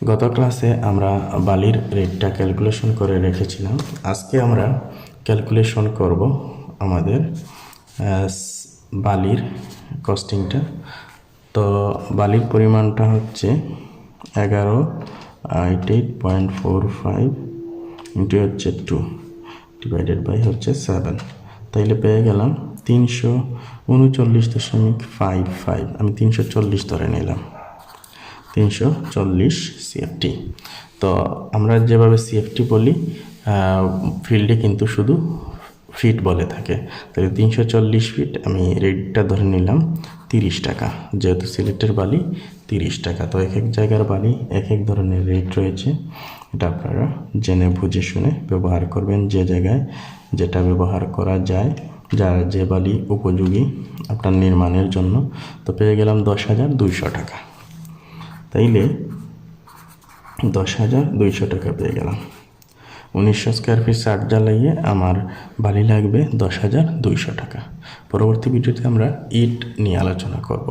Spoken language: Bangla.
গত ক্লাসে আমরা বালির রেটটা ক্যালকুলেশন করে রেখেছিলাম। আজকে আমরা ক্যালকুলেশন করব আমাদের বালির কস্টিংটা। তো বালির পরিমাণটা হচ্ছে 1188.45 ইন্টু হচ্ছে 2 ডিভাইডেড বাই হচ্ছে 7, তাইলে পেয়ে গেলাম 339.55। আমি 340 ধরে নিলাম, 340 সিএফটি। তো আমরা যেভাবে সিএফটি বলি ফিল্ডে কিন্তু শুধু ফিট বলে থাকে। তাহলে 340 ফিট আমি রেটটা ধরে নিলাম 30 টাকা, যেহেতু সিলেটের বালি 30 টাকা। তো এক এক জায়গার বালি এক এক ধরনের রেট রয়েছে, এটা আপনারা জেনে বুঝে শুনে ব্যবহার করবেন যে জায়গায় যেটা ব্যবহার করা যায়, যার যে বালি উপযোগী আপনার নির্মাণের জন্য। তো পেয়ে গেলাম 10,200 টাকা। তাইলে 10,200 টাকা পেয়ে গেলাম। 1900 স্কোয়ার ফিট ছাদ জ্বালাইয়ে আমার বালি লাগবে 10,200 টাকা। পরবর্তী ভিডিওতে আমরা ইট নিয়ে আলোচনা করব।